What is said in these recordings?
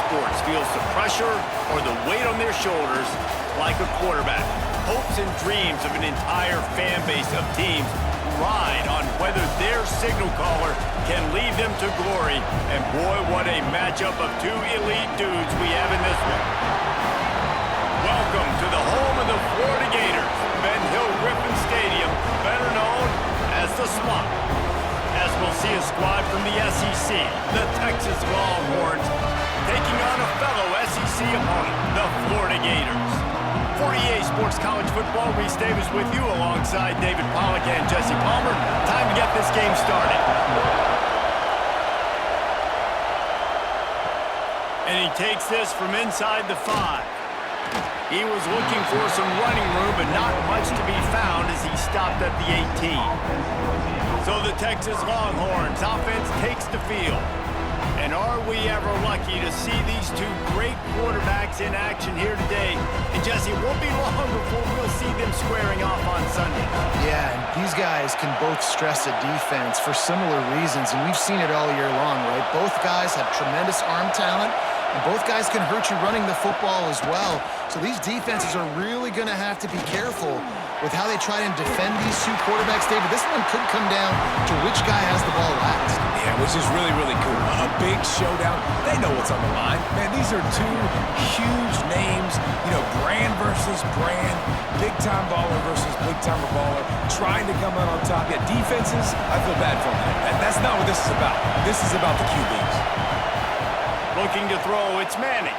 sports feels the pressure or the weight on their shoulders like a quarterback. Hopes and dreams of an entire fan base of teams ride on whether their signal caller can lead them to glory. And boy, what a matchup of two elite dudes we have in this one. Welcome to the home of the Florida Gators, Ben Hill Griffin Stadium, better known as the Swamp. As we'll see a squad from the SEC, the Texas Longhorns, taking on a fellow SEC opponent, the Florida Gators. For EA Sports College Football, Reese Davis with you alongside David Pollack and Jesse Palmer. Time to get this game started. And he takes this from inside the 5. He was looking for some running room, but not much to be found as he stopped at the 18. So the Texas Longhorns offense takes the field. And are we ever lucky to see these two great quarterbacks in action here today? And Jesse, it won't be long before we'll see them squaring off on Sunday. Yeah, and these guys can both stress a defense for similar reasons, and we've seen it all year long, right? Both guys have tremendous arm talent, and both guys can hurt you running the football as well. So these defenses are really going to have to be careful with how they try and defend these two quarterbacks, David. This one could come down to which guy has the ball last. Yeah, which is really, really cool. A big showdown. They know what's on the line. Man, these are two huge names. You know, brand versus brand. Big-time baller versus big-time baller. Trying to come out on top. Yeah, defenses, I feel bad for them. That's not what this is about. This is about the QBs. Looking to throw, it's Manning.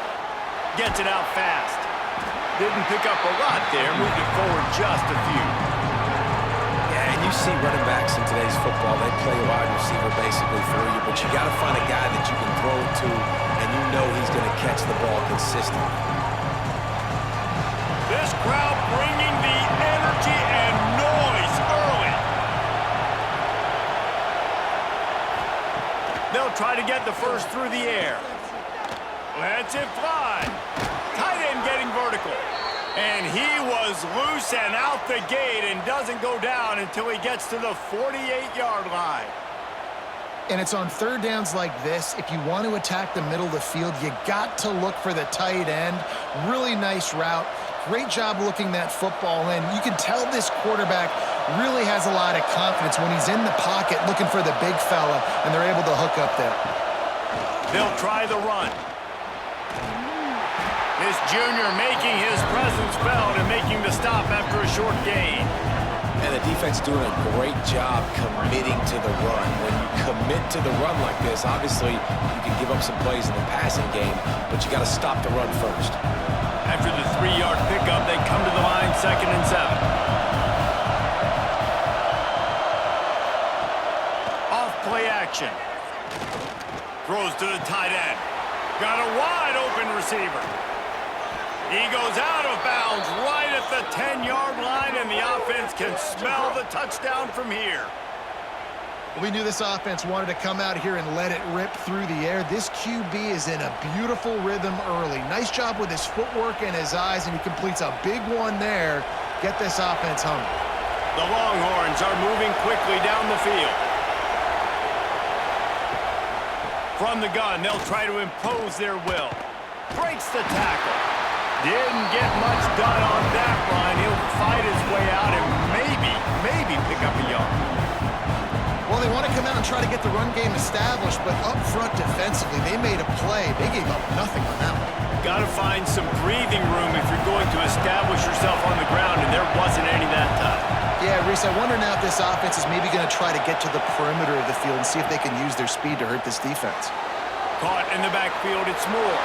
Gets it out fast. Didn't pick up a lot there, moved it forward just a few. Yeah, and you see running backs in today's football, they play wide receiver basically for you, but you got to find a guy that you can throw it to, and you know he's going to catch the ball consistently. This crowd bringing the energy and noise early. They'll try to get the first through the air. Lets it fly. Tight end getting vertical. And he was loose and out the gate and doesn't go down until he gets to the 48-yard line. And it's on third downs like this. If you want to attack the middle of the field, you got to look for the tight end. Really nice route. Great job looking that football in. You can tell this quarterback really has a lot of confidence when he's in the pocket looking for the big fella, and they're able to hook up there. They'll try the run. This junior making his presence felt and making the stop after a short gain. And the defense doing a great job committing to the run. When you commit to the run like this, obviously you can give up some plays in the passing game, but you got to stop the run first. After the 3-yard pickup, they come to the line, 2nd and 7. Off play action. Throws to the tight end. Got a wide open receiver. He goes out of bounds right at the 10-yard line, and the offense can smell the touchdown from here. We knew this offense wanted to come out here and let it rip through the air. This QB is in a beautiful rhythm early. Nice job with his footwork and his eyes, and he completes a big one there. Get this offense humming. The Longhorns are moving quickly down the field. From the gun, they'll try to impose their will. Breaks the tackle. Didn't get much done on that line. He'll fight his way out and maybe pick up a yard. Well, they want to come out and try to get the run game established, but up front defensively, they made a play. They gave up nothing on that one. Got to find some breathing room if you're going to establish yourself on the ground, and there wasn't any that time. Yeah, Reese, I wonder now if this offense is maybe going to try to get to the perimeter of the field and see if they can use their speed to hurt this defense. Caught in the backfield, it's Moore.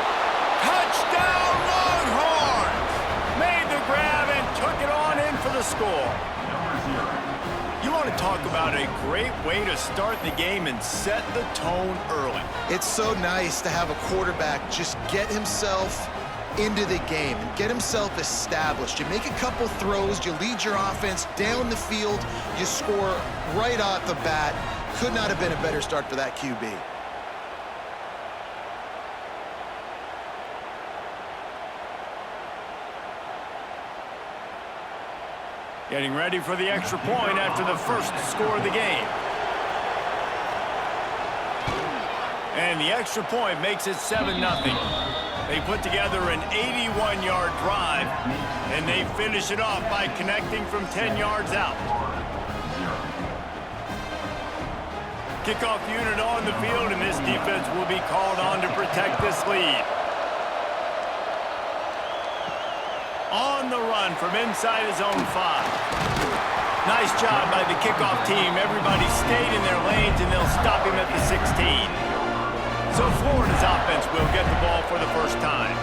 Touchdown, Longhorns! Made the grab and took it on in for the score. You want to talk about a great way to start the game and set the tone early. It's so nice to have a quarterback just get himself into the game and get himself established. You make a couple throws, you lead your offense down the field, you score right off the bat. Could not have been a better start for that QB. Getting ready for the extra point after the first score of the game. And the extra point makes it 7-0. They put together an 81-yard drive, and they finish it off by connecting from 10 yards out. Kickoff unit on the field, and this defense will be called on to protect this lead. On the run from inside his own 5. Nice job by the kickoff team. Everybody stayed in their lanes, and they'll stop him at the 16. So Florida's offense will get the ball for the first time.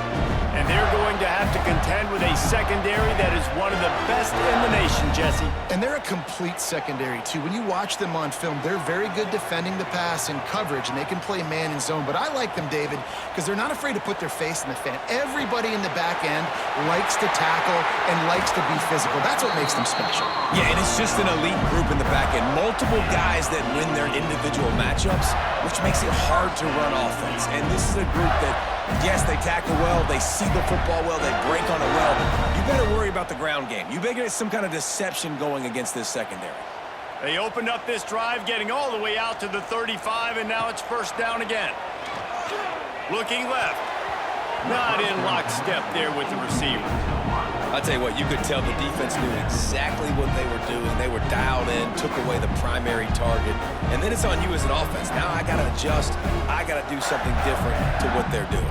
And they're going to have to contend with a secondary that is one of the best in the nation, Jesse. And they're a complete secondary, too. When you watch them on film, they're very good defending the pass and coverage, and they can play man and zone. But I like them, David, because they're not afraid to put their face in the fan. Everybody in the back end likes to tackle and likes to be physical. That's what makes them special. Yeah, and it's just an elite group in the back end. Multiple guys that win their individual matchups, which makes it hard to run offense. And this is a group that, yes, they tackle well, they see the football well, they break on it well. You better worry about the ground game. You better get some kind of deception going against this secondary. They opened up this drive, getting all the way out to the 35, and now it's first down again. Looking left. Not in lockstep there with the receiver. I'll tell you what, you could tell the defense knew exactly what they were doing. They were dialed in, took away the primary target, and then it's on you as an offense. Now I got to adjust. I got to do something different to what they're doing.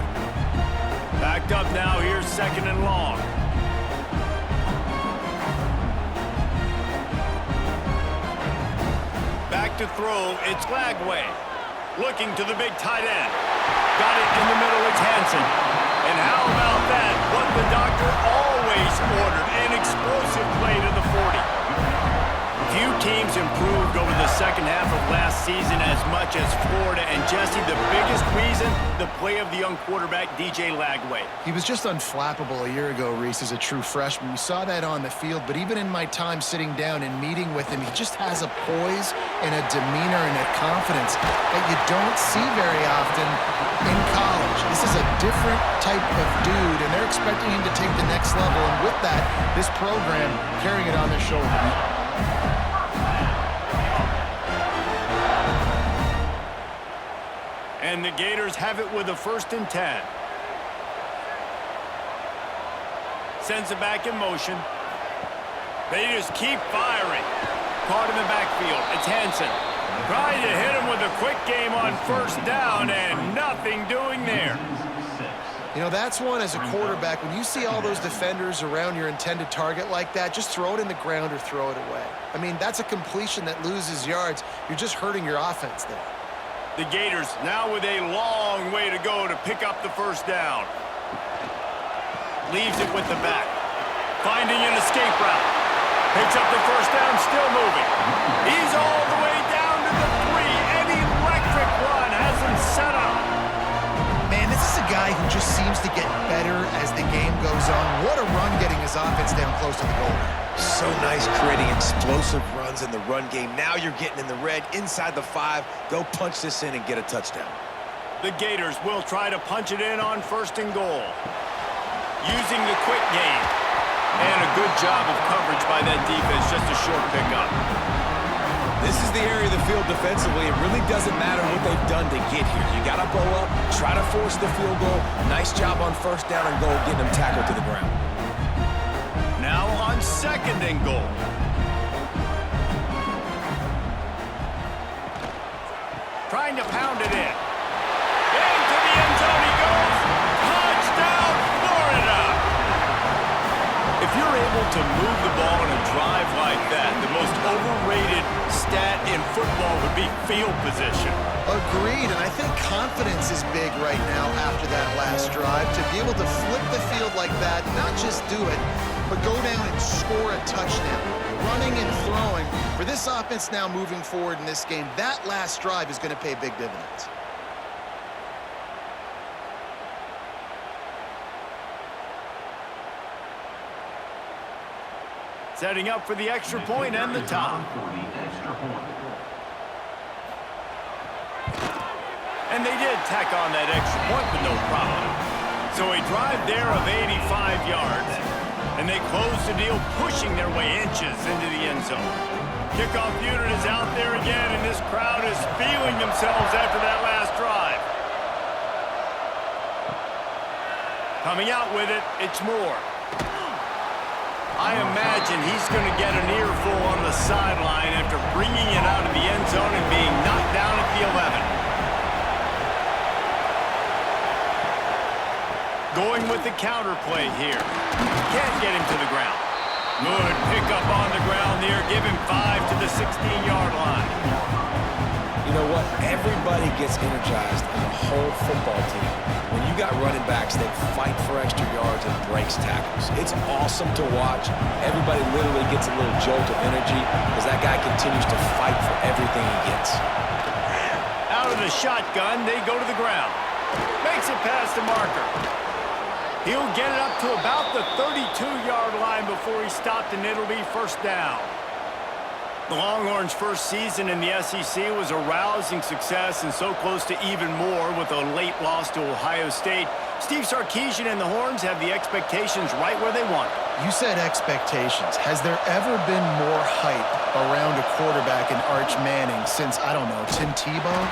Backed up now, here's 2nd and long. Back to throw, it's Lagway. Looking to the big tight end. Got it in the middle, it's Hansen. And how about that? What the doctor always ordered, an explosive play to the 40. Few teams improved over the second half of last season as much as Florida. And Jesse, the biggest reason, the play of the young quarterback, DJ Lagway. He was just unflappable a year ago, Reese, as a true freshman. We saw that on the field, but even in my time sitting down and meeting with him, he just has a poise and a demeanor and a confidence that you don't see very often in college. This is a different type of dude, and they're expecting him to take the next level, and with that, this program carrying it on their shoulders. And the Gators have it with a 1st and 10. Sends it back in motion. They just keep firing. Caught in the backfield. It's Hansen. Trying to hit him with a quick game on 1st down, and nothing doing there. You know, that's one as a quarterback. When you see all those defenders around your intended target like that, just throw it in the ground or throw it away. I mean, that's a completion that loses yards. You're just hurting your offense there. The Gators now with a long way to go to pick up the 1st down. Leaves it with the back. Finding an escape route. Picks up the 1st down, still moving. He's all the way down to the 3. An electric run has him set up. Man, this is a guy who just seems to get better as the game goes on. What a run getting his offense down close to the goal line. So nice creating explosive runs in the run game. Now you're getting in the red inside the 5. Go punch this in and get a touchdown. The Gators will try to punch it in on 1st and goal. Using the quick game. And a good job of coverage by that defense. Just a short pickup. This is the area of the field defensively. It really doesn't matter what they've done to get here. You got to bow up, try to force the field goal. Nice job on 1st down and goal, getting them tackled to the ground. Now on 2nd and goal. Trying to pound it in. Into the end zone he goes. Touchdown, Florida! If you're able to move the ball in a drive like that, the most overrated stat in football would be field position. Agreed, and I think confidence is big right now after that last drive. To be able to flip the field like that, not just do it, but go down and score a touchdown. Running and throwing. For this offense now moving forward in this game, that last drive is going to pay big dividends. Setting up for the extra point and the top. And they did tack on that extra point, but no problem. So a drive there of 85 yards. And they close the deal, pushing their way inches into the end zone. Kickoff unit is out there again, and this crowd is feeling themselves after that last drive. Coming out with it, it's Moore. I imagine he's going to get an earful on the sideline after bringing it out of the end zone and being knocked down at the 11. Going with the counter play here. Can't get him to the ground. Good pickup on the ground there. Give him 5 to the 16-yard line. You know what? Everybody gets energized in the whole football team. When you got running backs that fight for extra yards and breaks tackles, it's awesome to watch. Everybody literally gets a little jolt of energy because that guy continues to fight for everything he gets. Out of the shotgun, they go to the ground. Makes it past the marker. He'll get it up to about the 32-yard line before he stopped, and it'll be first down. The Longhorns' first season in the SEC was a rousing success and so close to even more with a late loss to Ohio State. Steve Sarkisian and the Horns have the expectations right where they want it. You said expectations. Has there ever been more hype around a quarterback in Arch Manning since, I don't know, Tim Tebow?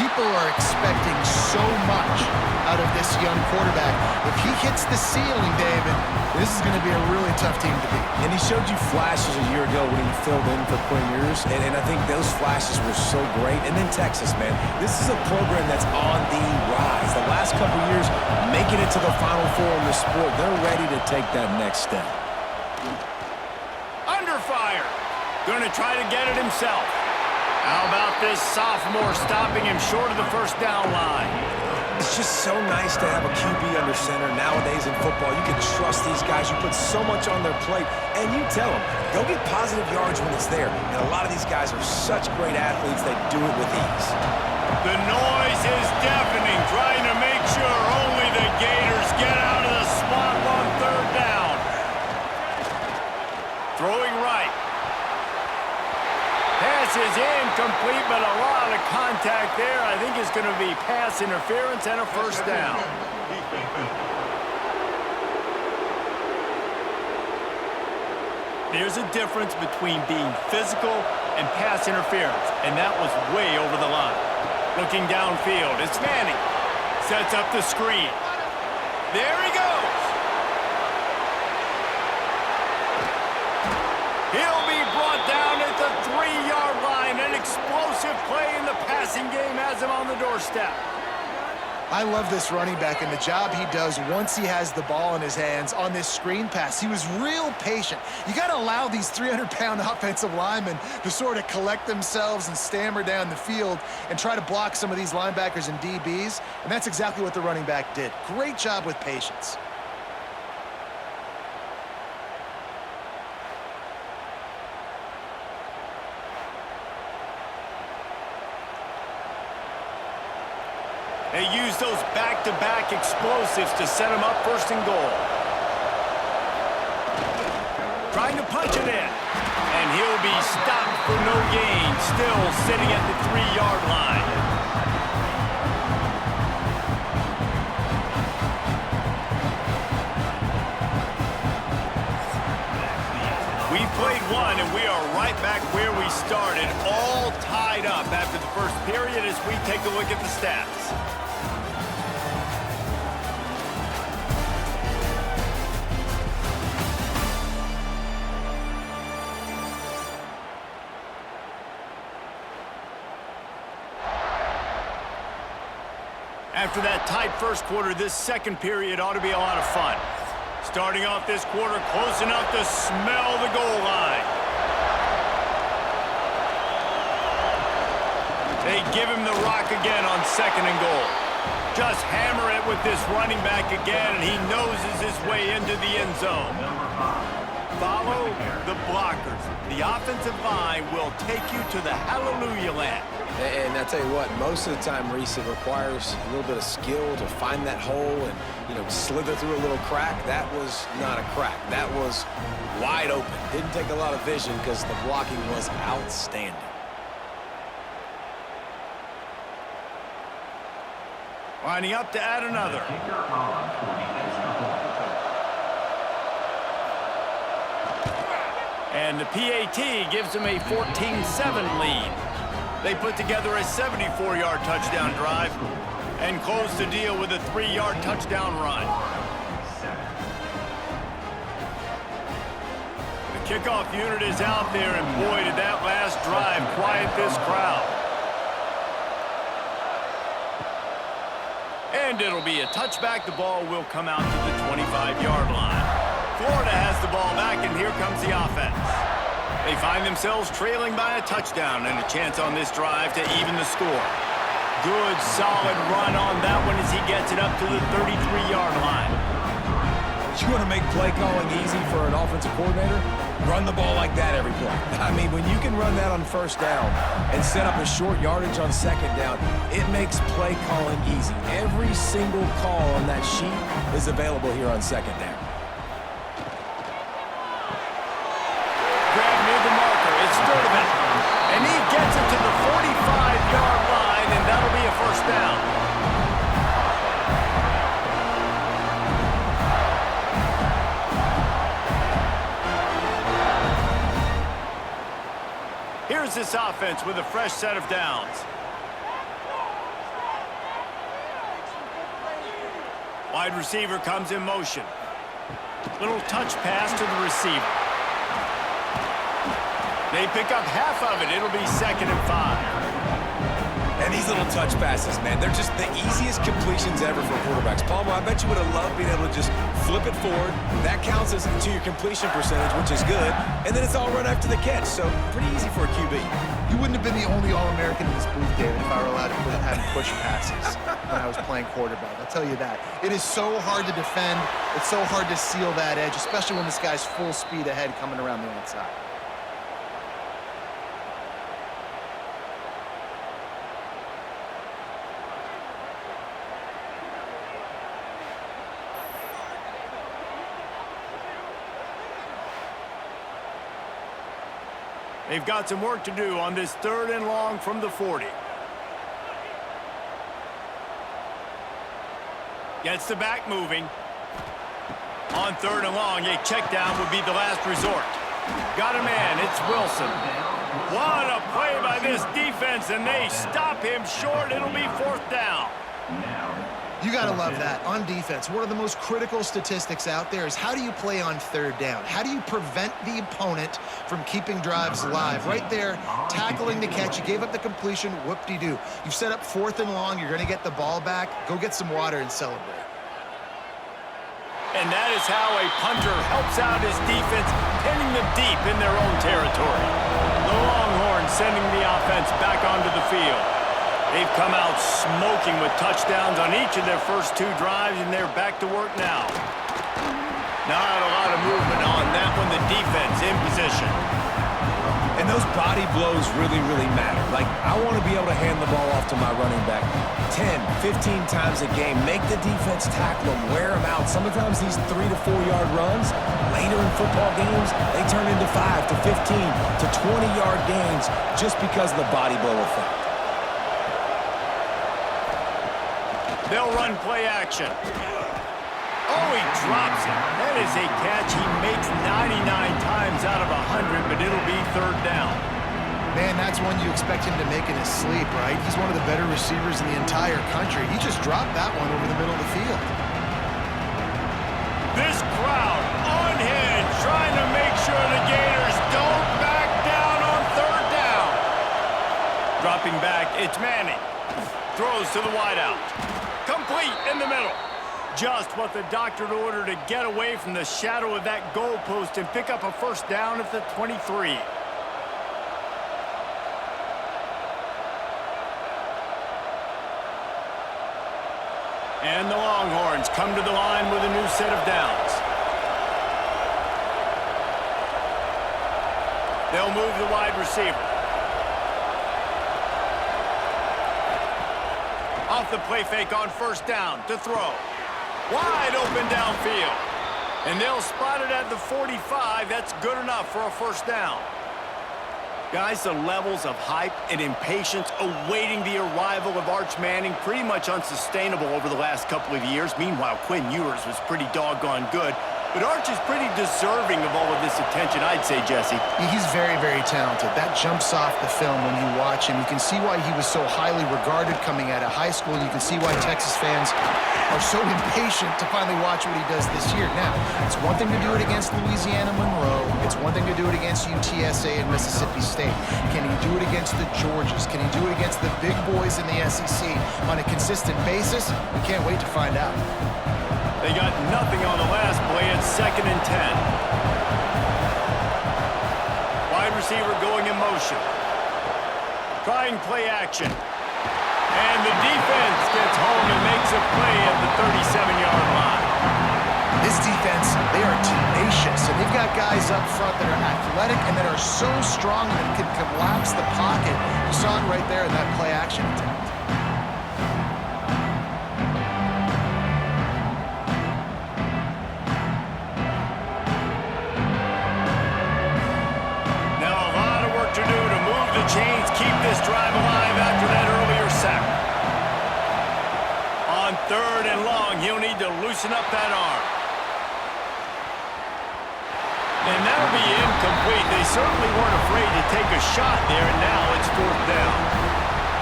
People are expecting so much out of this young quarterback. If he hits the ceiling, David, this is going to be a really tough team to beat. And he showed you flashes a year ago when he filled in for Quinn Ewers, and I think those flashes were so great. And then Texas, man, this is a program that's on the rise. The last couple years, making it to the Final Four in the sport, they're ready to take that next step. Under fire. Going to try to get it himself. How about this sophomore stopping him short of the first down line? It's just so nice to have a QB under center nowadays in football. You can trust these guys. You put so much on their plate, and you tell them, go get positive yards when it's there. And a lot of these guys are such great athletes, they do it with ease. The noise is deafening, trying to make sure only the Gators get out of the spot on third down. Throwing right. Pass is incomplete, but a lot of contact there. I think it's going to be pass interference and a first down. There's a difference between being physical and pass interference, and that was way over the line. Looking downfield, it's Manning. Sets up the screen. There he goes. He'll be brought down at the 3-yard line. An explosive play in the passing game has him on the doorstep. I love this running back and the job he does once he has the ball in his hands on this screen pass. He was real patient. You got to allow these 300-pound offensive linemen to sort of collect themselves and stammer down the field and try to block some of these linebackers and DBs, and that's exactly what the running back did. Great job with patience. They use those back-to-back explosives to set him up first and goal. Trying to punch it in. And he'll be stopped for no gain, still sitting at the 3-yard line. We played one, and we are right back where we started, all tied up after the first period as we take a look at the stats. After that tight first quarter, this second period ought to be a lot of fun. Starting off this quarter, close enough to smell the goal line. They give him the rock again on second and goal. Just hammer it with this running back again, and he noses his way into the end zone. Follow the blockers. The offensive line will take you to the hallelujah land. And I tell you what, most of the time, Reese, it requires a little bit of skill to find that hole and, slither through a little crack. That was not a crack. That was wide open. Didn't take a lot of vision because the blocking was outstanding. Lining up to add another. And the PAT gives them a 14-7 lead. They put together a 74-yard touchdown drive. and close the deal with a 3-yard touchdown run. The kickoff unit is out there, and boy, did that last drive quiet this crowd. And it'll be a touchback. The ball will come out to the 25-yard line. Florida has the ball back, and here comes the offense. They find themselves trailing by a touchdown and a chance on this drive to even the score. Good, solid run on that one as he gets it up to the 33-yard line. You want to make play calling easy for an offensive coordinator? Run the ball like that every play. I mean, when you can run that on first down and set up a short yardage on second down, it makes play calling easy. Every single call on that sheet is available here on second down. Grab near the marker. It's Sturdivant. And he gets it to the 45-yard line, and that'll be a first down. Here's this offense with a fresh set of downs. Wide receiver comes in motion. Little touch pass to the receiver. They pick up half of it. It'll be 2nd and 5. And these little touch passes, man, they're just the easiest completions ever for quarterbacks. Palmer, I bet you would have loved being able to just flip it forward. That counts as to your completion percentage, which is good. And then it's all run after the catch, so pretty easy for a QB. You wouldn't have been the only All-American in this booth, David, if I were allowed to have push passes when I was playing quarterback. I'll tell you that. It is so hard to defend. It's so hard to seal that edge, especially when this guy's full speed ahead coming around the outside. They've got some work to do on this 3rd and long from the 40. Gets the back moving. On 3rd and long, a check down would be the last resort. Got a man, it's Wilson. What a play by this defense, and they stop him short. It'll be 4th down. You got to love that. On defense, one of the most critical statistics out there is how do you play on 3rd down? How do you prevent the opponent from keeping drives alive? Right there, tackling the catch. You gave up the completion. Whoop-de-doo. You've set up 4th and long. You're going to get the ball back. Go get some water and celebrate. And that is how a punter helps out his defense, pinning them deep in their own territory. The Longhorns sending the offense back onto the field. They've come out smoking with touchdowns on each of their first 2 drives, and they're back to work now. Not a lot of movement on that one. The defense in position. And those body blows really, really matter. Like, I want to be able to hand the ball off to my running back 10, 15 times a game. Make the defense tackle them, wear them out. Sometimes these 3 to 4 yard runs, later in football games, they turn into 5 to 15 to 20-yard gains just because of the body blow effect. They'll run play action. Oh, he drops it. That is a catch he makes 99 times out of 100, but it'll be 3rd down. Man, that's one you expect him to make in his sleep, right? He's one of the better receivers in the entire country. He just dropped that one over the middle of the field. This crowd unhinged, trying to make sure the Gators don't back down on 3rd down. Dropping back, it's Manning. Throws to the wideout. Complete in the middle. Just what the doctor ordered to get away from the shadow of that goalpost and pick up a 1st down at the 23. And the Longhorns come to the line with a new set of downs. They'll move the wide receiver. Off the play fake on 1st down to throw. Wide open downfield. And they'll spot it at the 45. That's good enough for a 1st down. Guys, the levels of hype and impatience awaiting the arrival of Arch Manning pretty much unsustainable over the last couple of years. Meanwhile, Quinn Ewers was pretty doggone good. But Arch is pretty deserving of all of this attention, I'd say, Jesse. He's very, very talented. That jumps off the film when you watch him. You can see why he was so highly regarded coming out of high school. You can see why Texas fans are so impatient to finally watch what he does this year. Now, it's one thing to do it against Louisiana Monroe. It's one thing to do it against UTSA and Mississippi State. Can he do it against the Georgias? Can he do it against the big boys in the SEC on a consistent basis? We can't wait to find out. They got nothing on the last play at 2nd and 10. Wide receiver going in motion. Trying play action. And the defense gets home and makes a play at the 37-yard line. This defense, they are tenacious, and they've got guys up front that are athletic and that are so strong that can collapse the pocket. You saw it right there in that play action attempt. Chains keep this drive alive after that earlier sack. On 3rd and long, he'll need to loosen up that arm. And that'll be incomplete. They certainly weren't afraid to take a shot there, and now it's 4th down.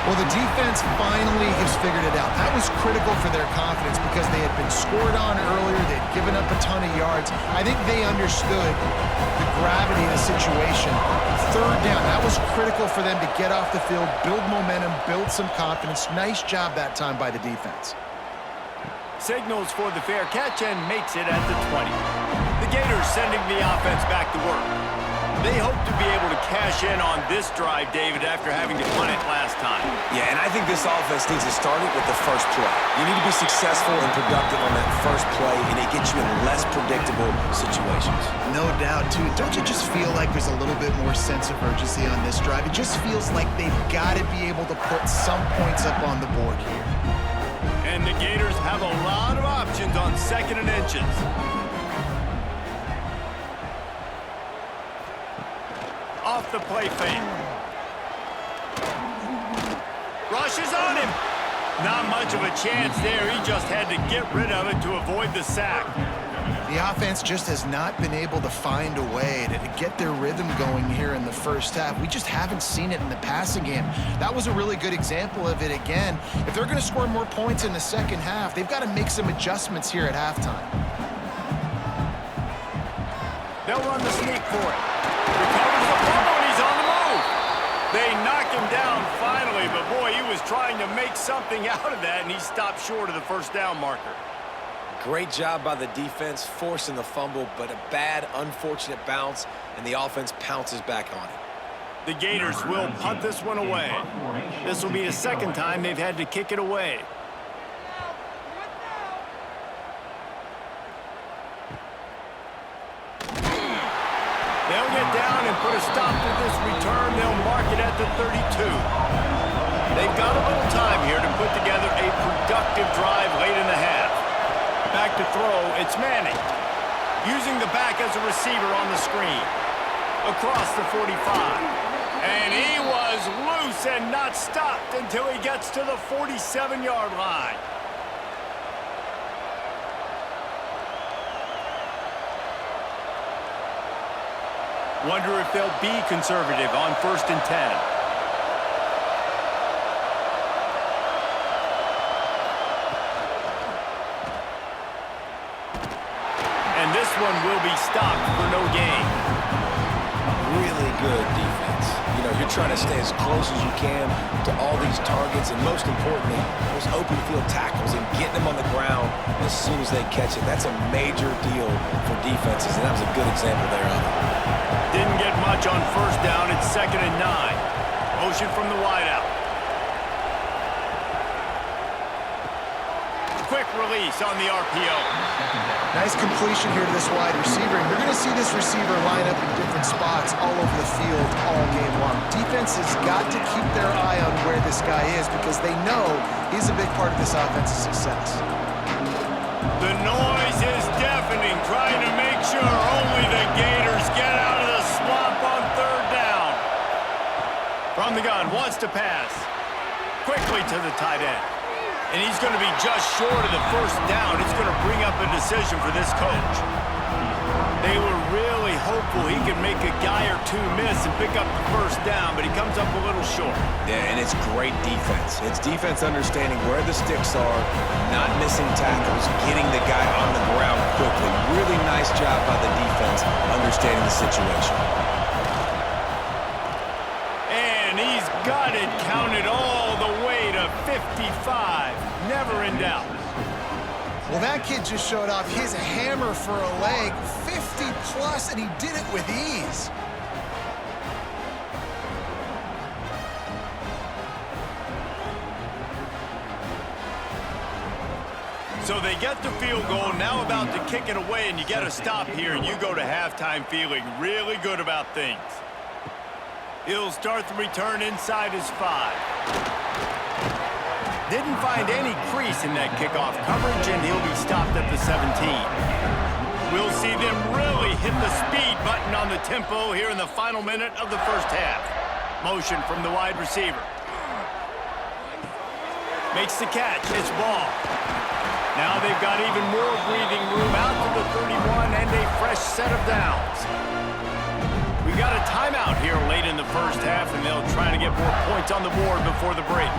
Well, the defense finally has figured it out. That was critical for their confidence because they had been scored on earlier. They'd given up a ton of yards. I think they understood the gravity of the situation. 3rd down, that was critical for them to get off the field, build momentum, build some confidence. Nice job that time by the defense. Signals for the fair catch and makes it at the 20. The Gators sending the offense back to work. They hope to be able to cash in on this drive, David, after having to punt it last time. Yeah, and I think this offense needs to start it with the first play. You need to be successful and productive on that first play, and it gets you in less predictable situations. No doubt, too. Don't you just feel like there's a little bit more sense of urgency on this drive? It just feels like they've got to be able to put some points up on the board here. And the Gators have a lot of options on 2nd and inches. Off the play fake. Rushes on him. Not much of a chance there. He just had to get rid of it to avoid the sack. The offense just has not been able to find a way to get their rhythm going here in the first half. We just haven't seen it in the passing game. That was a really good example of it again. If they're going to score more points in the second half, they've got to make some adjustments here at halftime. They'll run the sneak for it. Recovers the fumble, and he's on the move. They knock him down finally, but boy, he was trying to make something out of that, and he stopped short of the 1st down marker. Great job by the defense, forcing the fumble, but a bad, unfortunate bounce, and the offense pounces back on it. The Gators will punt this one away. This will be the 2nd time they've had to kick it away. They'll get down and put a stop to this return. They'll mark it at the 32. They've got a little time here to put together a productive drive late in the half. Back to throw, it's Manning. Using the back as a receiver on the screen. Across the 45. And he was loose and not stopped until he gets to the 47-yard line. Wonder if they'll be conservative on 1st and 10. And this one will be stopped for no gain. Really good defense. You know, you're trying to stay as close as you can to all these targets, and most importantly, those open field tackles and getting them on the ground as soon as they catch it. That's a major deal for defenses, and that was a good example there of it. Didn't get much on 1st down. It's 2nd and 9. Motion from the wideout. Quick release on the RPO. Nice completion here to this wide receiver. And you're going to see this receiver line up in different spots all over the field all game long. Defense has got to keep their eye on where this guy is because they know he's a big part of this offense's success. The noise is deafening, trying to make sure only the Gators get out of the swamp on 3rd down. From the gun, wants to pass. Quickly to the tight end. And he's going to be just short of the 1st down. It's going to bring up a decision for this coach. They were really hopeful he could make a guy or two miss and pick up the first down, but he comes up a little short. Yeah, and it's great defense. It's defense understanding where the sticks are, not missing tackles, getting the guy on the ground quickly. Really nice job by the defense understanding the situation. And he's got it counted all the way to 55. Never in doubt. Well, that kid just showed off his hammer for a leg, 50+, and he did it with ease. So they get the field goal, now about to kick it away, and you got to stop here, and you go to halftime feeling really good about things. He'll start the return inside his 5. Didn't find any crease in that kickoff coverage, and he'll be stopped at the 17. We'll see them really hit the speed button on the tempo here in the final minute of the first half. Motion from the wide receiver. Makes the catch. It's ball. Now they've got even more breathing room out to the 31 and a fresh set of downs. We got a timeout here late in the first half, and they'll try to get more points on the board before the break.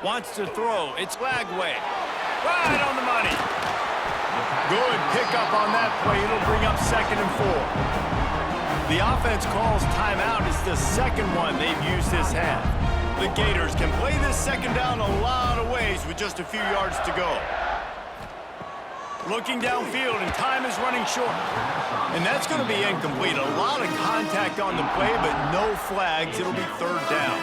Wants to throw. It's Lagway. Right on the money. Good pickup on that play. It'll bring up 2nd and 4. The offense calls timeout. It's the second one they've used this half. The Gators can play this second down a lot of ways with just a few yards to go. Looking downfield, and time is running short. And that's going to be incomplete. A lot of contact on the play, but no flags. It'll be 3rd down.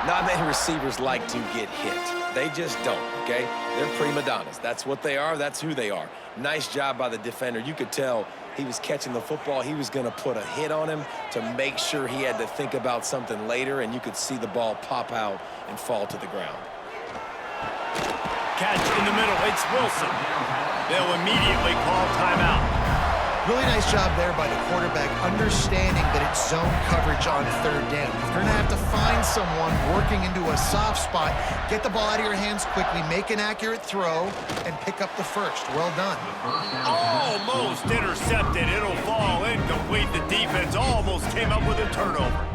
Not many receivers like to get hit. They just don't, okay? They're prima donnas. That's what they are. That's who they are. Nice job by the defender. You could tell he was catching the football. He was going to put a hit on him to make sure he had to think about something later, and you could see the ball pop out and fall to the ground. Catch in the middle. It's Wilson. They'll immediately call timeout. Really nice job there by the quarterback, understanding that it's zone coverage on 3rd down. You're going to have to find someone working into a soft spot, get the ball out of your hands quickly, make an accurate throw, and pick up the first. Well done. Almost intercepted. It'll fall incomplete. The defense almost came up with a turnover.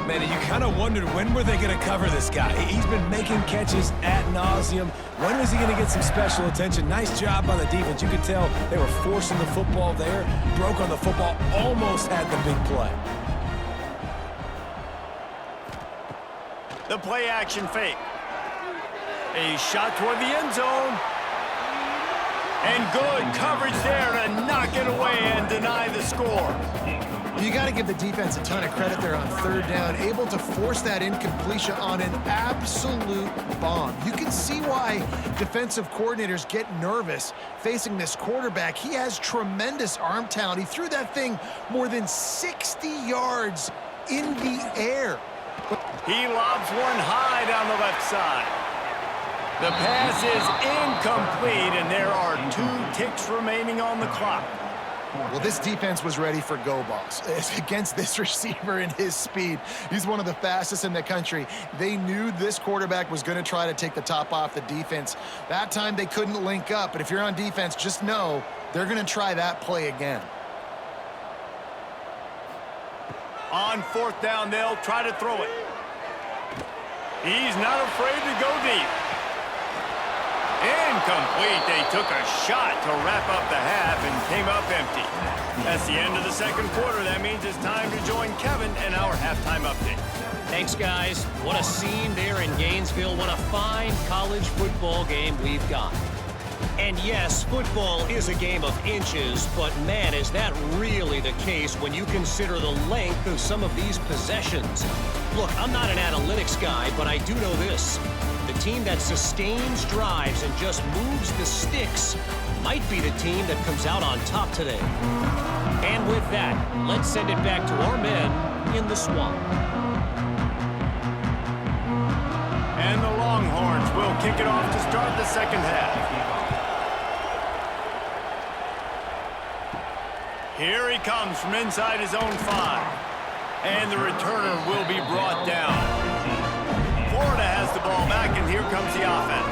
Man, you kind of wondered, when were they going to cover this guy? He's been making catches ad nauseum. When was he going to get some special attention? Nice job by the defense. You could tell they were forcing the football there, broke on the football, almost had the big play. The play action fake. A shot toward the end zone. And good coverage there to knock it away and deny the score. You got to give the defense a ton of credit there on 3rd down, able to force that incompletion on an absolute bomb. You can see why defensive coordinators get nervous facing this quarterback. He has tremendous arm talent. He threw that thing more than 60 yards in the air. He lobs one high down the left side. The pass is incomplete, and there are 2 ticks remaining on the clock. Well, this defense was ready for go balls. Against this receiver and his speed, he's one of the fastest in the country. They knew this quarterback was going to try to take the top off the defense. That time they couldn't link up, but if you're on defense, just know they're going to try that play again. On 4th down, they'll try to throw it. He's not afraid to go deep. Incomplete. They took a shot to wrap up the half and came up empty. That's the end of the second quarter. That means it's time to join Kevin and our halftime update. Thanks, guys. What a scene there in Gainesville. What a fine college football game we've got. And yes, football is a game of inches, but man, is that really the case when you consider the length of some of these possessions. Look, I'm not an analytics guy, but I do know this. The team that sustains drives and just moves the sticks might be the team that comes out on top today. And with that, let's send it back to our men in the swamp. And the Longhorns will kick it off to start the second half. Here he comes from inside his own 5. And the returner will be brought down. Florida has the ball back, and here comes the offense.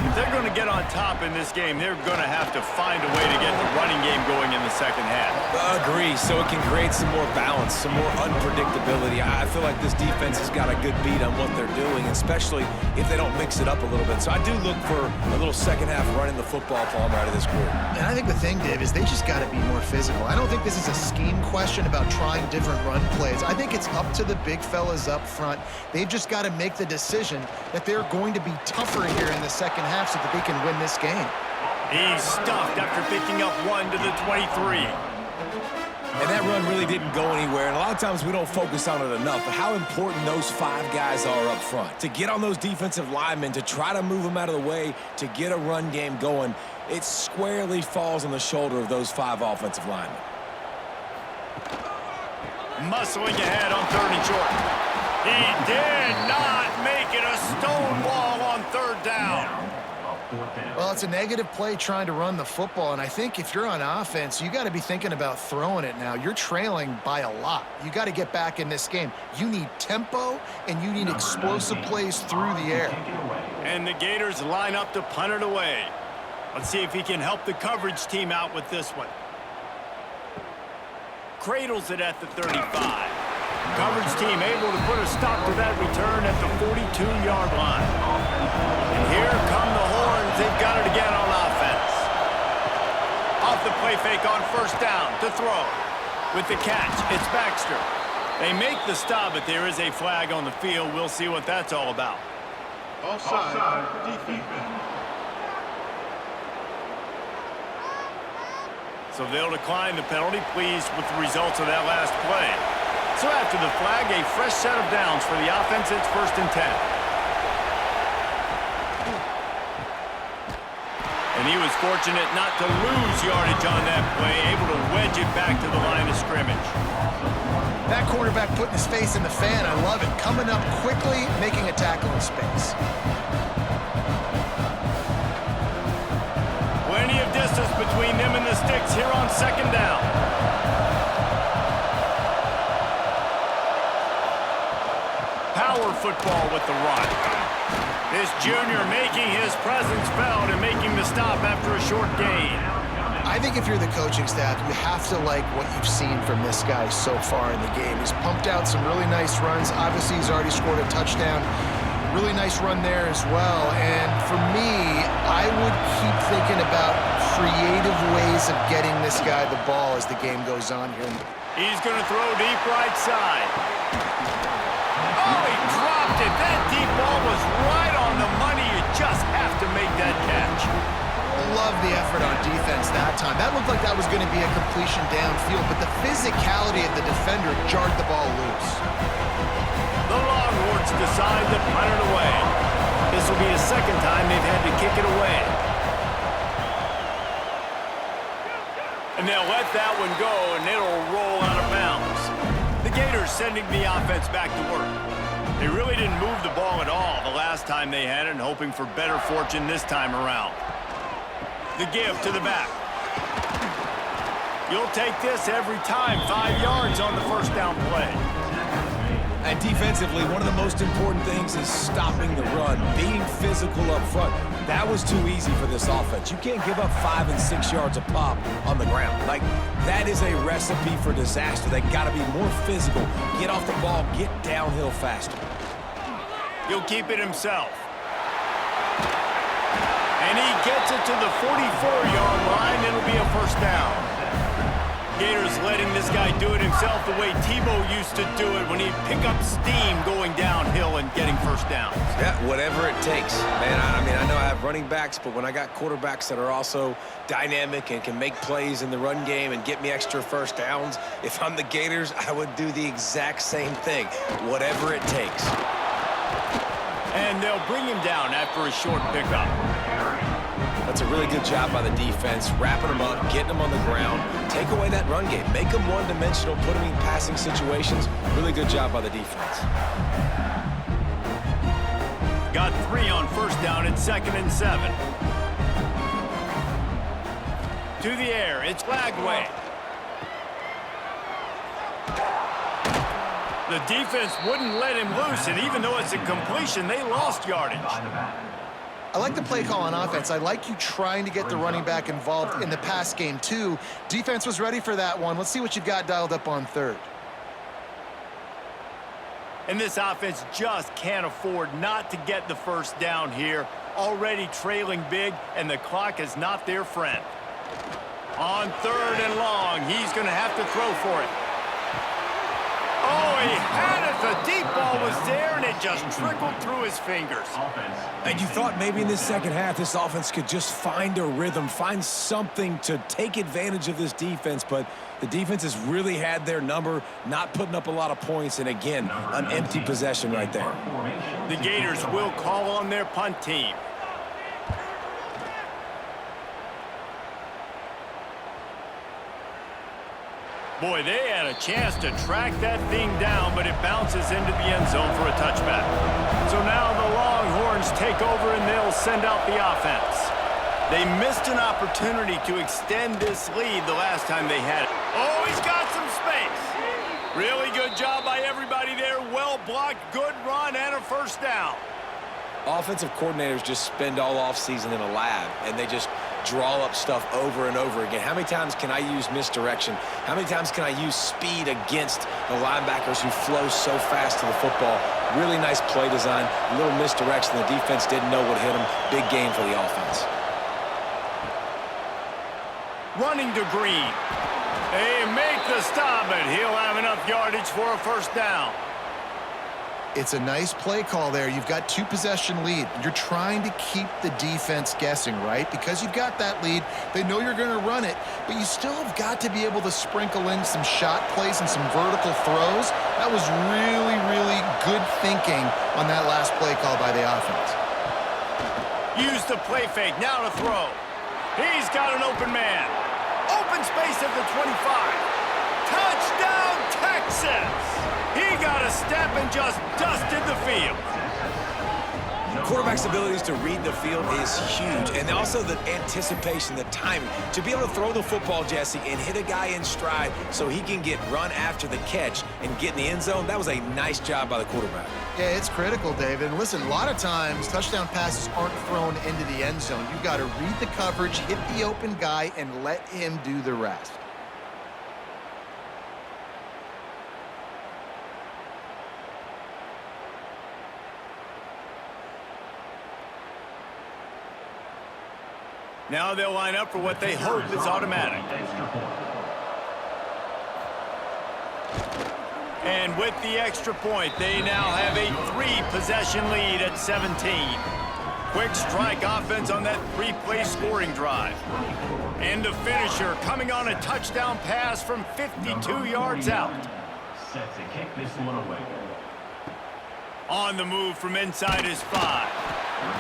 If they're going to to get on top in this game, they're going to have to find a way to get the running game going in the second half. Agree, so it can create some more balance, some more unpredictability. I feel like this defense has got a good beat on what they're doing, especially if they don't mix it up a little bit. So I do look for a little second half running the football palm out of this group. And I think the thing, Dave, is they just got to be more physical. I don't think this is a scheme question about trying different run plays. I think it's up to the big fellas up front. They've just got to make the decision that they're going to be tougher here in the second half so that they can win this game. He's stuffed after picking up 1 to the 23. And that run really didn't go anywhere, and a lot of times we don't focus on it enough, but how important those 5 guys are up front. To get on those defensive linemen, to try to move them out of the way, to get a run game going, it squarely falls on the shoulder of those 5 offensive linemen. Muscling ahead on 3rd and short. He did not make it a stone wall on 3rd down. Well, it's a negative play trying to run the football, and I think if you're on offense, you got to be thinking about throwing it now. You're trailing by a lot. You got to get back in this game. You need tempo, and you need explosive plays through the air. And the Gators line up to punt it away. Let's see if he can help the coverage team out with this one. Cradles it at the 35. Coverage team able to put a stop to that return at the 42-yard line. And here come the Horns. They've got it again on offense. Off the play fake on 1st down to throw. With the catch, it's Baxter. They make the stop, but there is a flag on the field. We'll see what that's all about. Offside, defense. So they'll decline the penalty, pleased with the results of that last play. So after the flag, a fresh set of downs for the offense. It's 1st and 10. And he was fortunate not to lose yardage on that play, able to wedge it back to the line of scrimmage. That quarterback putting his face in the fan, I love it. Coming up quickly, making a tackle in space. Plenty of distance between them and the sticks here on 2nd down. Power football with the run. This junior making his presence felt and making the stop after a short gain. I think if you're the coaching staff, you have to like what you've seen from this guy so far in the game. He's pumped out some really nice runs. Obviously, he's already scored a touchdown. Really nice run there as well. And for me, I would keep thinking about creative ways of getting this guy the ball as the game goes on here. He's going to throw deep right side. Oh, he dropped it. That deep ball was right on the money. You just have to make that catch. Love the effort on defense that time. That looked like that was going to be a completion downfield, but the physicality of the defender jarred the ball loose. The Longhorns decide to punt it away. This will be the 2nd time they've had to kick it away. And they'll let that one go, and it'll roll out of bounds. The Gators sending the offense back to work. They really didn't move the ball at all the last time they had it, and hoping for better fortune this time around. The give to the back. You'll take this every time. 5 yards on the 1st down play. And defensively, one of the most important things is stopping the run, being physical up front. That was too easy for this offense. You can't give up 5 and 6 yards a pop on the ground. Like, that is a recipe for disaster. They got to be more physical, get off the ball, get downhill faster. He'll keep it himself. And he gets it to the 44-yard line. It'll be a 1st down. Gators letting this guy do it himself the way Tebow used to do it when he'd pick up steam going downhill and getting 1st downs. Yeah, whatever it takes. Man, I mean, I know I have running backs, but when I got quarterbacks that are also dynamic and can make plays in the run game and get me extra 1st downs, if I'm the Gators, I would do the exact same thing, whatever it takes. And they'll bring him down after a short pickup. That's a really good job by the defense, wrapping them up, getting them on the ground, take away that run game, make them one-dimensional, put them in passing situations. Really good job by the defense. Got 3 on 1st down at 2nd and 7. To the air, it's Flagway. The defense wouldn't let him loose, and even though it's a completion, they lost yardage. I like the play call on offense. I like you trying to get the running back involved in the pass game, too. Defense was ready for that one. Let's see what you've got dialed up on third. And this offense just can't afford not to get the first down here. Already trailing big, and the clock is not their friend. On third and long, he's going to have to throw for it. Oh, he had it. The deep ball was there, and it just trickled through his fingers. And you thought maybe in this second half this offense could just find a rhythm, find something to take advantage of this defense, but the defense has really had their number, not putting up a lot of points, and again, an empty possession right there. The Gators will call on their punt team. Boy, they had a chance to track that thing down, but it bounces into the end zone for a touchback. So now the Longhorns take over, and they'll send out the offense. They missed an opportunity to extend this lead the last time they had it. Oh, he's got some space. Really good job by everybody there. Well blocked, good run, and a first down. Offensive coordinators just spend all offseason in a lab, and they just draw up stuff over and over again. How many times can I use misdirection? How many times can I use speed against the linebackers who flow so fast to the football? Really nice play design, a little misdirection. The defense didn't know what hit them. Big game for the offense. Running to Green. They make the stop, and he'll have enough yardage for a first down. It's a nice play call there. You've got 2-possession lead. You're trying to keep the defense guessing, right? Because you've got that lead, they know you're going to run it, but you still have got to be able to sprinkle in some shot plays and some vertical throws. That was really, really good thinking on that last play call by the offense. Use the play fake, now to throw. He's got an open man. Open space at the 25. Touchdown, Texas! He got a step and just dusted the field. Quarterback's abilities to read the field is huge, and also the anticipation, the timing. To be able to throw the football, Jesse, and hit a guy in stride so he can get run after the catch and get in the end zone, that was a nice job by the quarterback. Yeah, it's critical, David. And listen, a lot of times touchdown passes aren't thrown into the end zone. You've got to read the coverage, hit the open guy, and let him do the rest. Now they'll line up for what they hope is automatic. And with the extra point, they now have a 3-possession lead at 17. Quick strike offense on that 3-play scoring drive. And the finisher coming on a touchdown pass from 52 yards out. Set to kick this one away. On the move from inside his 5.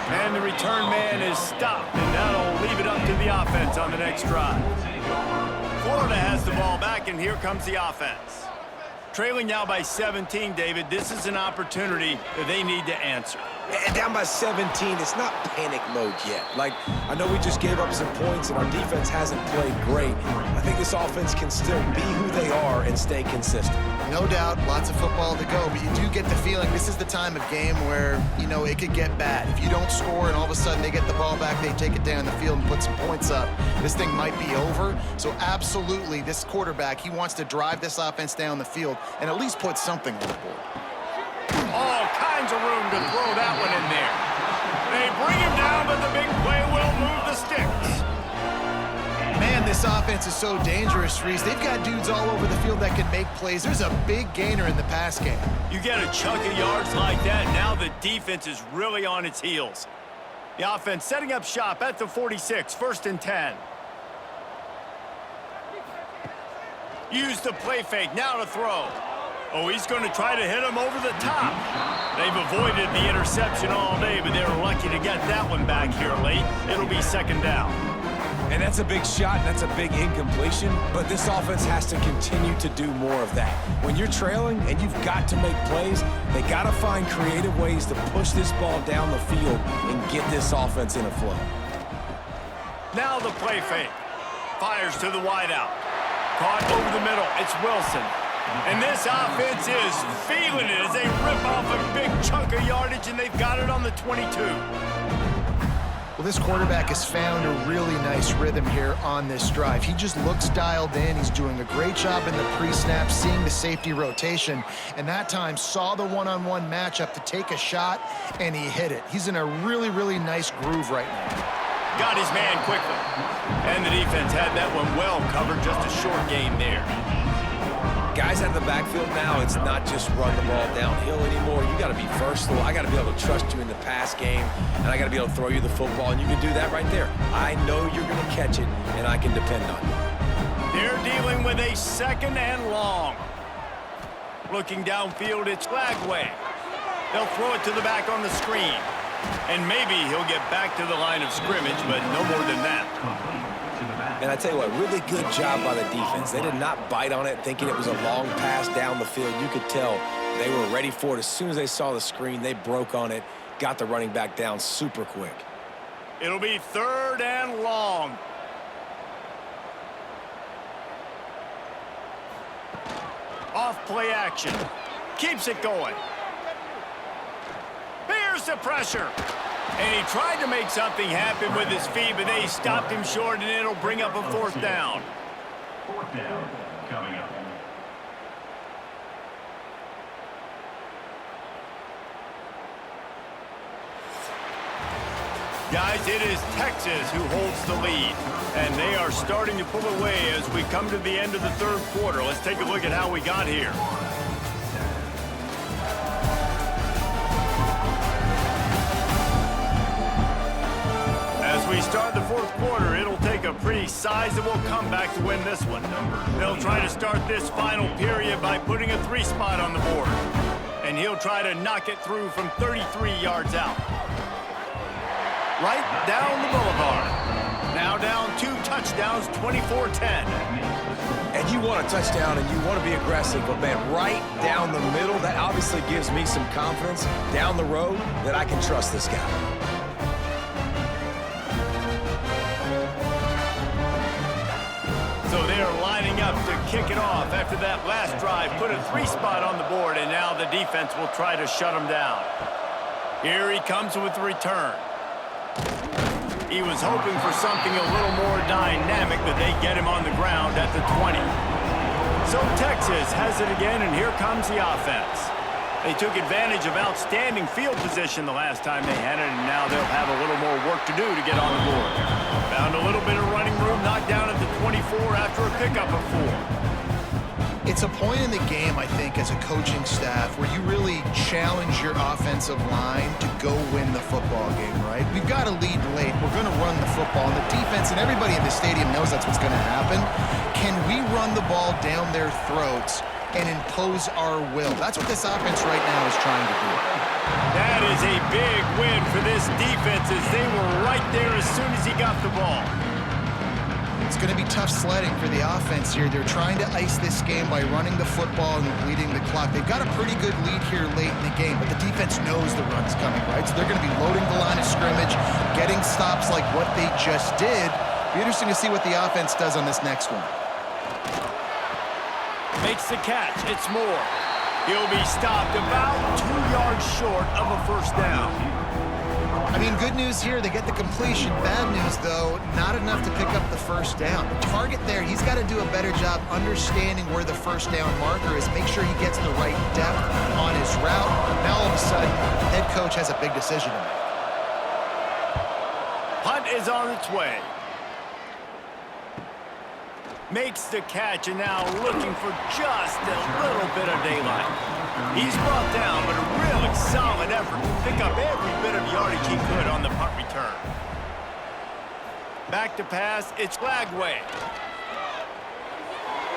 And the return man is stopped, and that'll leave it up to the offense on the next drive. Florida has the ball back, and here comes the offense. Trailing now by 17, David, this is an opportunity that they need to answer. And down by 17, it's not panic mode yet. Like, I know we just gave up some points and our defense hasn't played great. I think this offense can still be who they are and stay consistent. No doubt, lots of football to go, but you do get the feeling this is the time of game where, you know, it could get bad. If you don't score and all of a sudden they get the ball back, they take it down the field and put some points up, this thing might be over. So absolutely, this quarterback, he wants to drive this offense down the field and at least put something on the board. All kinds of room to throw that one in there. They bring him down, but the big play will move the sticks. Man, this offense is so dangerous, Reese. They've got dudes all over the field that can make plays. There's a big gainer in the pass game. You get a chunk of yards like that, now the defense is really on its heels. The offense setting up shop at the 46, 1st and 10. Use the play fake, now to throw. Oh, he's going to try to hit him over the top. They've avoided the interception all day, but they were lucky to get that one back here late. It'll be 2nd down. And that's a big shot, and that's a big incompletion, but this offense has to continue to do more of that. When you're trailing and you've got to make plays, they got to find creative ways to push this ball down the field and get this offense in a flow. Now the play fake. Fires to the wideout. Caught over the middle. It's Wilson. And this offense is feeling it as they rip off a big chunk of yardage, and they've got it on the 22. Well, this quarterback has found a really nice rhythm here on this drive. He just looks dialed in. He's doing a great job in the pre-snap, seeing the safety rotation, and that time saw the one-on-one matchup to take a shot, and he hit it. He's in a really, really nice groove right now. Got his man quickly. And the defense had that one well covered, just a short gain there. Guys out of the backfield now, it's not just run the ball downhill anymore. You got to be versatile. I got to be able to trust you in the pass game, and I got to be able to throw you the football, and you can do that right there. I know you're going to catch it, and I can depend on you. They're dealing with a 2nd and long. Looking downfield, it's Flagway. They'll throw it to the back on the screen. And maybe he'll get back to the line of scrimmage, but no more than that. And I tell you what, really good job by the defense. They did not bite on it thinking it was a long pass down the field. You could tell they were ready for it. As soon as they saw the screen, they broke on it, got the running back down super quick. It'll be 3rd and long. Off play action. Keeps it going. Here's the pressure. And he tried to make something happen with his feet, but they stopped him short, and it'll bring up a 4th down. 4th down coming up. Guys, it is Texas who holds the lead, and they are starting to pull away as we come to the end of the 3rd quarter. Let's take a look at how we got here. As we start the 4th quarter, it'll take a pretty sizable comeback to win this one. They'll try to start this final period by putting a 3 spot on the board. And he'll try to knock it through from 33 yards out. Right down the boulevard. Now down 2 touchdowns, 24-10. And you want a touchdown and you want to be aggressive, but man, right down the middle, that obviously gives me some confidence down the road that I can trust this guy. So they are lining up to kick it off after that last drive. Put a 3 spot on the board, and now the defense will try to shut him down. Here he comes with the return. He was hoping for something a little more dynamic, but they get him on the ground at the 20. So Texas has it again, and here comes the offense. They took advantage of outstanding field position the last time they had it, and now they'll have a little more work to do to get on the board. Found a little bit of running room, knocked down at the 24 after a pickup of 4. It's a point in the game, I think, as a coaching staff where you really challenge your offensive line to go win the football game, right? We've got to lead late. We're going to run the football. And the defense and everybody in the stadium knows that's what's going to happen. Can we run the ball down their throats and impose our will? That's what this offense right now is trying to do. That is a big win for this defense as they were right there as soon as he got the ball. It's going to be tough sledding for the offense here. They're trying to ice this game by running the football and bleeding the clock. They've got a pretty good lead here late in the game, but the defense knows the run's coming, right? So they're going to be loading the line of scrimmage, getting stops like what they just did. Be interesting to see what the offense does on this next one. Makes the catch. It's Moore. He'll be stopped about 2 yards short of a 1st down. I mean, good news here, they get the completion. Bad news, though, not enough to pick up the 1st down. The target there, he's got to do a better job understanding where the 1st down marker is, make sure he gets the right depth on his route. Now, all of a sudden, the head coach has a big decision to make. Punt is on its way. Makes the catch, and now looking for just a little bit of daylight. He's brought down, but a really solid effort to pick up every bit of yardage he could on the punt return. Back to pass, it's Flagway.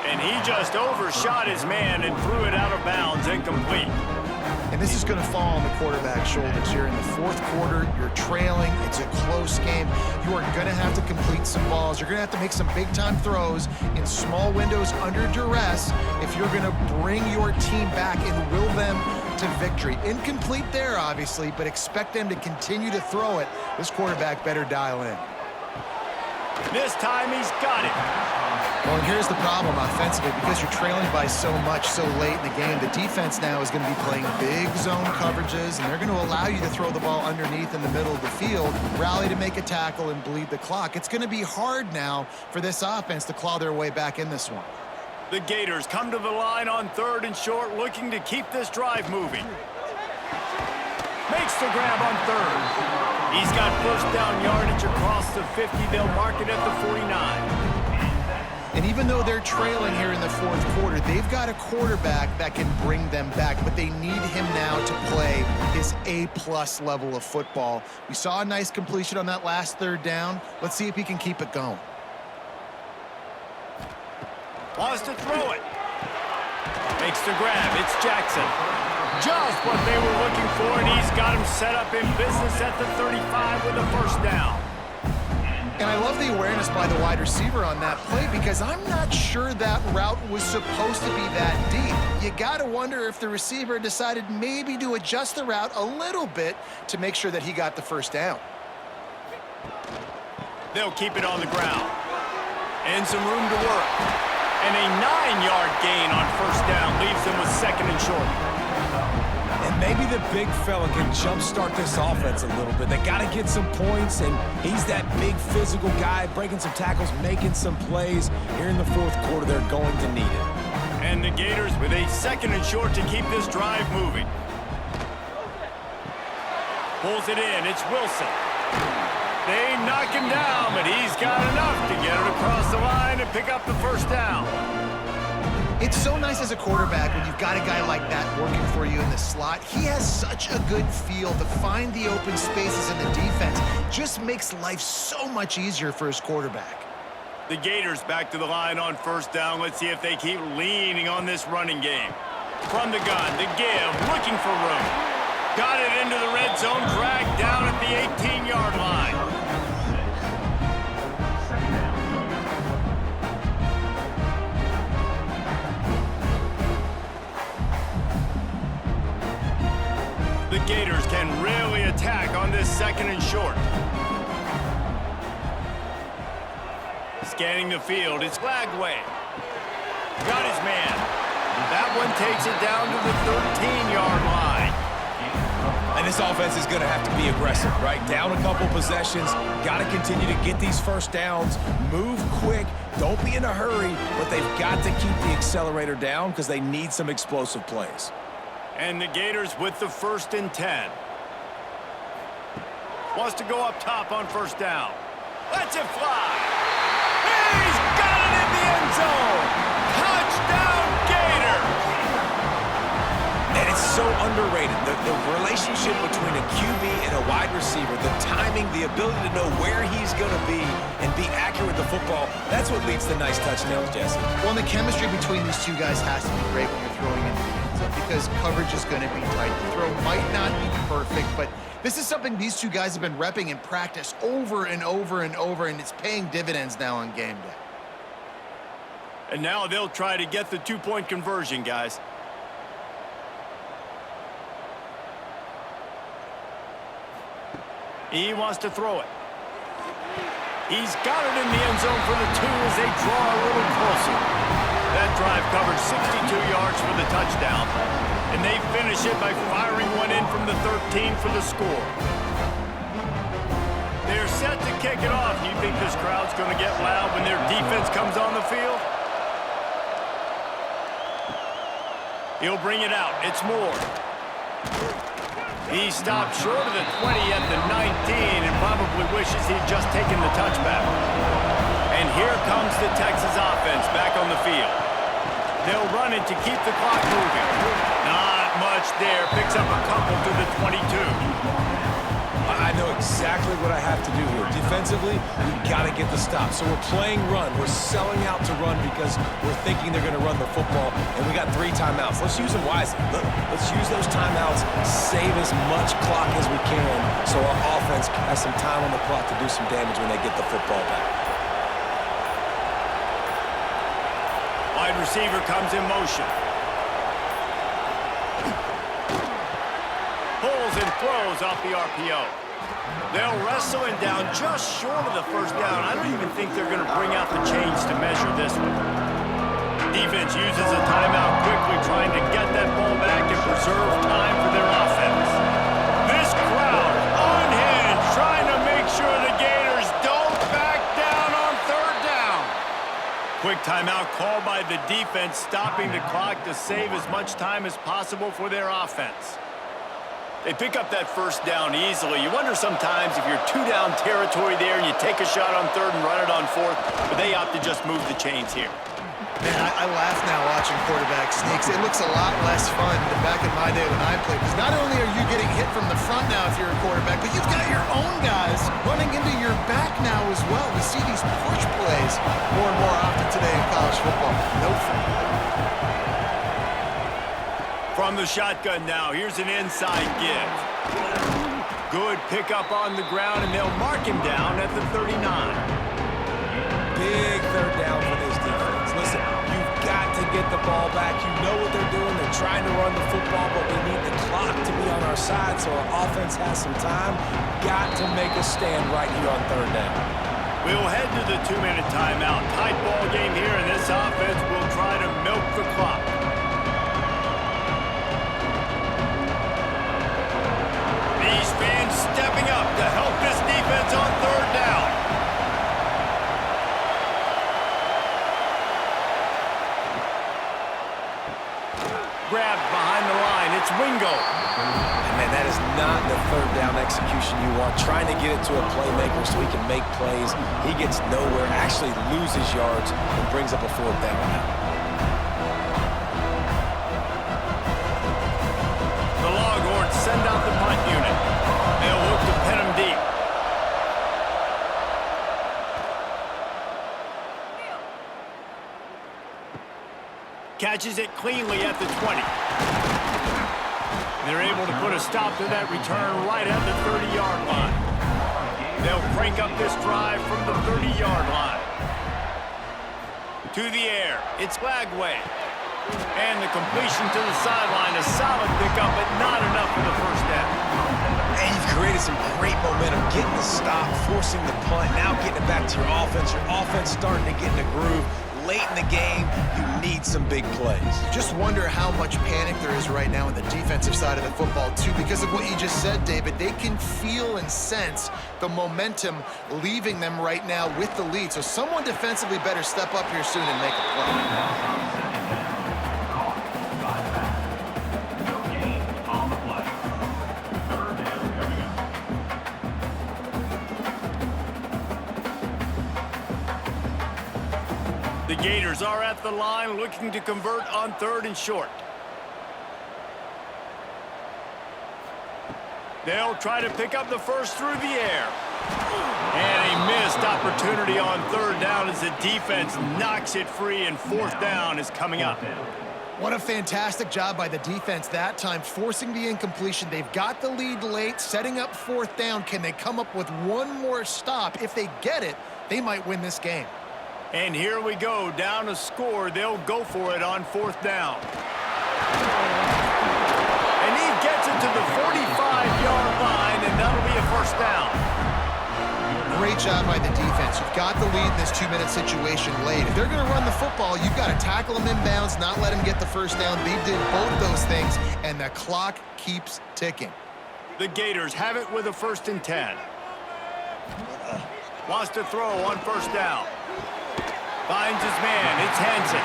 And he just overshot his man and threw it out of bounds, incomplete. And this is going to fall on the quarterback's shoulders here in the 4th quarter. You're trailing. It's a close game. You are going to have to complete some balls. You're going to have to make some big-time throws in small windows under duress if you're going to bring your team back and will them to victory. Incomplete there, obviously, but expect them to continue to throw it. This quarterback better dial in. This time he's got it. Well, and here's the problem offensively. Because you're trailing by so much so late in the game, the defense now is going to be playing big zone coverages, and they're going to allow you to throw the ball underneath in the middle of the field, rally to make a tackle, and bleed the clock. It's going to be hard now for this offense to claw their way back in this one. The Gators come to the line on 3rd and short, looking to keep this drive moving. Makes the grab on 3rd. He's got first down yardage across the 50. They'll mark it at the 49. And even though they're trailing here in the 4th quarter, they've got a quarterback that can bring them back, but they need him now to play his A-plus level of football. We saw a nice completion on that last 3rd down. Let's see if he can keep it going. Wants to throw it. Makes the grab. It's Jackson. Just what they were looking for, and he's got him set up in business at the 35 with a first down. And I love the awareness by the wide receiver on that play because I'm not sure that route was supposed to be that deep. You got to wonder if the receiver decided maybe to adjust the route a little bit to make sure that he got the first down. They'll keep it on the ground. And some room to work. And a 9-yard gain on first down leaves them with 2nd and short. And maybe the big fella can jumpstart this offense a little bit. They got to get some points, and he's that big physical guy, breaking some tackles, making some plays. Here in the 4th quarter, they're going to need it. And the Gators with a 2nd and short to keep this drive moving. Pulls it in. It's Wilson. They knock him down, but he's got enough to get it across the line and pick up the first down. It's so nice as a quarterback when you've got a guy like that working for you in the slot. He has such a good feel to find the open spaces in the defense. Just makes life so much easier for his quarterback. The Gators back to the line on first down. Let's see if they keep leaning on this running game. From the gun, the give, looking for room. Got it into the red zone, dragged down at the 18-yard line. The Gators can really attack on this 2nd and short. Scanning the field, it's Lagway. Got his man. That one takes it down to the 13-yard line. And this offense is going to have to be aggressive, right? Down a couple possessions, got to continue to get these first downs, move quick, don't be in a hurry, but they've got to keep the accelerator down because they need some explosive plays. And the Gators with the 1st and 10. Wants to go up top on first down. Lets it fly. He's got it in the end zone. Touchdown, Gators. And it's so underrated. The relationship between a QB and a wide receiver, the timing, the ability to know where he's going to be and be accurate with the football, that's what leads to nice touchdowns, Jesse. Well, and the chemistry between these two guys has to be great when you're throwing into the end zone because coverage is going to be tight. The throw might not be perfect, but this is something these two guys have been repping in practice over and over and over, and it's paying dividends now on game day. And now they'll try to get the 2-point conversion, guys. He wants to throw it. He's got it in the end zone for the 2 as they draw a little closer. That drive covered 62 yards for the touchdown. And they finish it by firing one in from the 13 for the score. They're set to kick it off. Do you think this crowd's going to get loud when their defense comes on the field? He'll bring it out. It's Moore. He stopped short of the 20 at the 19 and probably wishes he'd just taken the touchback. And here comes the Texas offense back on the field. They'll run it to keep the clock moving. Not much there. Picks up a couple to the 22. I know exactly what I have to do here. Defensively, we've got to get the stop. So we're playing run. We're selling out to run because we're thinking they're going to run the football, and we got 3 timeouts. Let's use them wisely. Let's use those timeouts, save as much clock as we can so our offense has some time on the clock to do some damage when they get the football back. Wide receiver comes in motion. Pulls and throws off the RPO. They'll wrestle him down just short of the first down. I don't even think they're going to bring out the chains to measure this one. Defense uses a timeout quickly, trying to get that ball back and preserve time for their offense. This crowd unhinged, trying to make sure the Gators don't back down on third down. Quick timeout called by the defense, stopping the clock to save as much time as possible for their offense. They pick up that first down easily. You wonder sometimes if you're two-down territory there and you take a shot on third and run it on fourth, but they opt to just move the chains here. Man, I laugh now watching quarterback sneaks. It looks a lot less fun than back in my day when I played. Because not only are you getting hit from the front now if you're a quarterback, but you've got your own guys running into your back now as well. We see these push plays more and more often today in college football. No fun. From the shotgun now, here's an inside give. Good pickup on the ground, and they'll mark him down at the 39. Big third down for this defense. Listen, you've got to get the ball back. You know what they're doing. They're trying to run the football, but we need the clock to be on our side so our offense has some time. Got to make a stand right here on third down. We'll head to the 2-minute timeout. Tight ball game here, and this offense will try to milk the clock. These fans stepping up to help this defense on third down. Grabbed behind the line. It's Wingo. And man, that is not the third down execution you want. Trying to get it to a playmaker so he can make plays. He gets nowhere, actually loses yards, and brings up a fourth down now. The Longhorns send out the punt unit. They'll look to pin him deep. Catches it cleanly at the 20. They're able to put a stop to that return right at the 30-yard line. They'll crank up this drive from the 30-yard line. To the air, it's Lagway. And the completion to the sideline, a solid pickup, but not enough for the first down. And you've created some great momentum, getting the stop, forcing the punt, now getting it back to your offense. Your offense starting to get in the groove. Late in the game, you need some big plays. Just wonder how much panic there is right now on the defensive side of the football, too, because of what you just said, David. They can feel and sense the momentum leaving them right now with the lead. So someone defensively better step up here soon and make a play. The Gators are at the line looking to convert on third and short. They'll try to pick up the first through the air. And a missed opportunity on third down as the defense knocks it free, and fourth down is coming up. What a fantastic job by the defense that time, forcing the incompletion. They've got the lead late, setting up fourth down. Can they come up with one more stop? If they get it, they might win this game. And here we go, down a score. They'll go for it on fourth down. And he gets it to the 45-yard line, and that'll be a first down. Great job by the defense. You've got the lead in this 2-minute situation late. If they're going to run the football, you've got to tackle them inbounds, not let them get the first down. They did both those things, and the clock keeps ticking. The Gators have it with a 1st and 10. Wants to throw on first down. Finds his man. It's Hansen.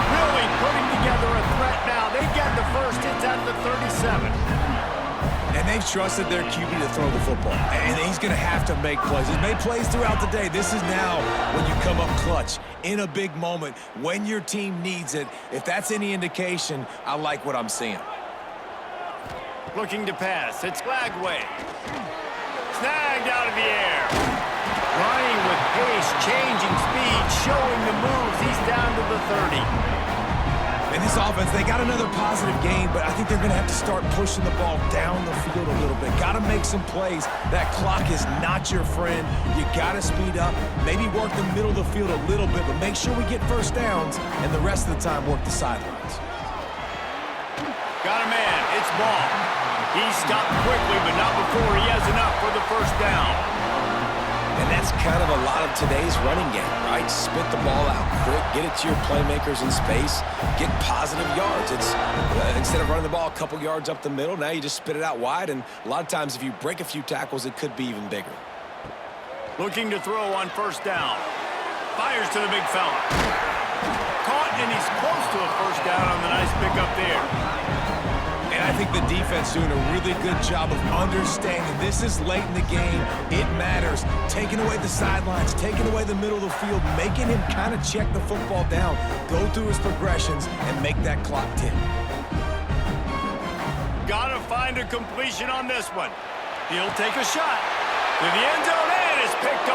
Really putting together a threat now. They get the first. It's at the 37. And they've trusted their QB to throw the football. And he's going to have to make plays. He's made plays throughout the day. This is now when you come up clutch in a big moment when your team needs it. If that's any indication, I like what I'm seeing. Looking to pass. It's Lagway. Snagged out of the air. Running with pace, changing speed, showing the moves. He's down to the 30. In this offense, they got another positive game, but I think they're going to have to start pushing the ball down the field a little bit. Got to make some plays. That clock is not your friend. You got to speed up, maybe work the middle of the field a little bit, but make sure we get first downs, and the rest of the time work the sidelines. Got a man. It's Ball. He stopped quickly, but not before he has enough for the first down. And that's kind of a lot of today's running game, right? Spit the ball out quick, get it to your playmakers in space, get positive yards. It's instead of running the ball a couple yards up the middle, now you just spit it out wide, and a lot of times if you break a few tackles, it could be even bigger. Looking to throw on first down. Fires to the big fella. Caught, and he's close to a first down on the nice pickup there. And I think the defense doing a really good job of understanding this is late in the game. It matters. Taking away the sidelines, taking away the middle of the field, making him kind of check the football down, go through his progressions, and make that clock tick. Gotta find a completion on this one. He'll take a shot. To the end zone, and it's picked